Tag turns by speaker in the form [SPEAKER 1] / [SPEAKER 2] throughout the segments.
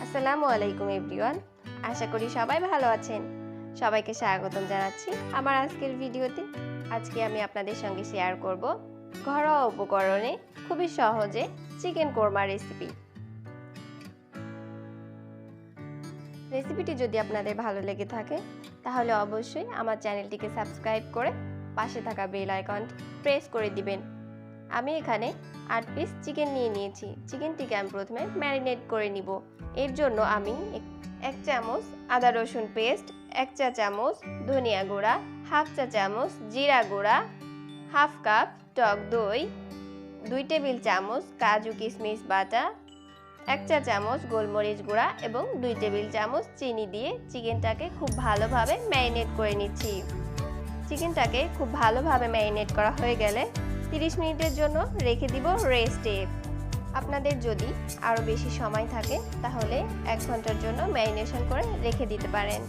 [SPEAKER 1] আসসালামু আলাইকুম এভরিওয়ান, আশা করি সবাই ভালো আছেন। সবাইকে স্বাগতম জানাচ্ছি আমার আজকের ভিডিওতে। আজকে আমি আপনাদের সঙ্গে শেয়ার করব ঘরোয়া উপকরণে খুবই সহজে চিকেন কোরমা রেসিপিটি যদি আপনাদের ভালো লেগে থাকে তাহলে অবশ্যই আমার চ্যানেলটিকে সাবস্ক্রাইব করে পাশে থাকা বেল আইকনটি প্রেস করে দিবেন। আমি এখানে 8 পিস চিকেন নিয়ে নিয়েছি। চিকেনটিকে আমি প্রথমে ম্যারিনেট করে নিব। এর জন্য আমি 1 চামচ আদা রসুন পেস্ট, 1 চা চামচ ধনিয়া গুঁড়া, হাফ চা চামচ জিরা গুঁড়া, হাফ কাপ টক দই, 2 টেবিল চামচ কাজু কিশমিশ বাটা, 1 চা চামচ গোলমরিচ গুঁড়া এবং 2 টেবিল চামচ চিনি দিয়ে চিকেনটাকে খুব ভালোভাবে ম্যারিনেট করে নিচ্ছি। চিকেনটাকে খুব ভালোভাবে ম্যারিনেট করা হয়ে গেলে 30 মিনিটের জন্য রেখে দিব রেস্টে। আপনাদের যদি আরও বেশি সময় থাকে তাহলে 1 ঘন্টার জন্য ম্যারিনেশন করে রেখে দিতে পারেন।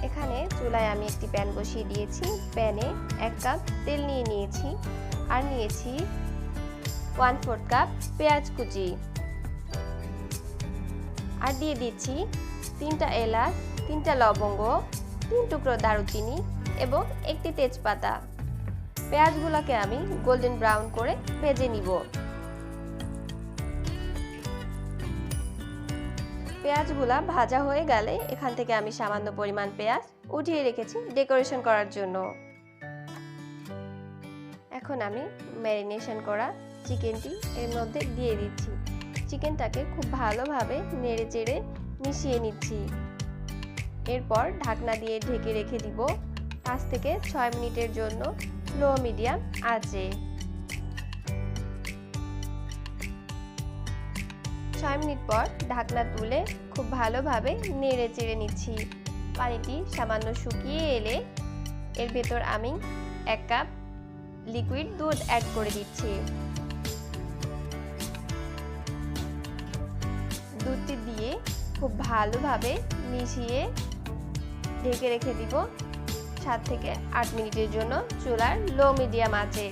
[SPEAKER 1] এখানে চুলায় আমি একটি প্যান বসিয়ে দিয়েছি। প্যানে 1 কাপ তেল নিয়ে নিয়েছি আর নিয়েছি 1/4 কাপ পেঁয়াজ কুচি আর দিয়ে দিচ্ছি 3টা এলাচ, 3টা লবঙ্গ, 3 টুকরো দারুচিনি এবং 1টি তেজপাতা। পেঁয়াজগুলোকে আমি গোল্ডেন ব্রাউন করে ভেজে নিব। পেঁয়াজগুলা ভাজা হয়ে গেলে এখান থেকে আমি সামান্য পরিমাণ পেঁয়াজ উঠিয়ে রেখেছি ডেকোরেশন করার জন্য। এখন আমি ম্যারিনেশন করা চিকেনটি এর মধ্যে দিয়ে দিচ্ছি। চিকেনটাকে খুব ভালোভাবে নেড়েচেড়ে মিশিয়ে নিচ্ছি। এরপর ঢাকনা দিয়ে ঢেকে রেখে দিব 5 থেকে 6 মিনিটের জন্য লো মিডিয়াম আঁচে। 6 মিনিট পর ঢাকনা তুলে খুব ভালোভাবে নেড়ে চেড়ে নিচ্ছি। পানিটি সামান্য শুকিয়ে এলে এর ভেতর আমি 1 কাপ লিকুইড দুধ অ্যাড করে দিচ্ছি। দুধটি দিয়ে খুব ভালোভাবে মিশিয়ে ঢেকে রেখে দিব 7 থেকে 8 মিনিটের জন্য চুলার লো মিডিয়াম আঁচে।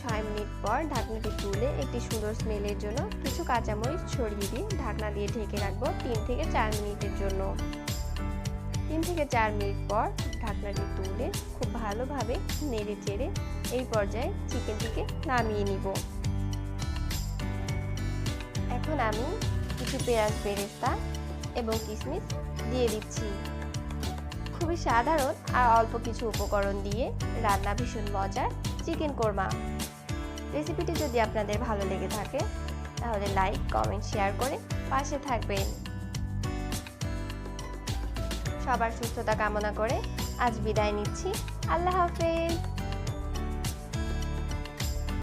[SPEAKER 1] 6 মিনিট পর ঢাকনাটি তুলে একটি সুন্দর স্মেলের জন্য কিছু কাঁচামরিচ ছড়িয়ে দিয়ে ঢাকনা দিয়ে ঢেকে রাখবো 3 থেকে 4 মিনিটের জন্য। 3 থেকে 4 মিনিট পর ঢাকনাটি তুলে খুব ভালোভাবে নেড়ে চেড়ে এই পর্যায়ে চিকেনটিকে নামিয়ে নিব। এখন আমি কিছু পেঁয়াজ বেরেস্তা এবং কিশমিশ দিয়ে দিচ্ছি। খুবই সাধারণ আর অল্প কিছু উপকরণ দিয়ে রান্না ভীষণ মজার চিকেন কোরমা। রেসিপিটি যদি আপনাদের ভালো লেগে থাকে তাহলে লাইক, কমেন্ট, শেয়ার করে পাশে থাকবেন। সবার সুস্থতা কামনা করে আজ বিদায় নিচ্ছি। আল্লাহ হাফেজ।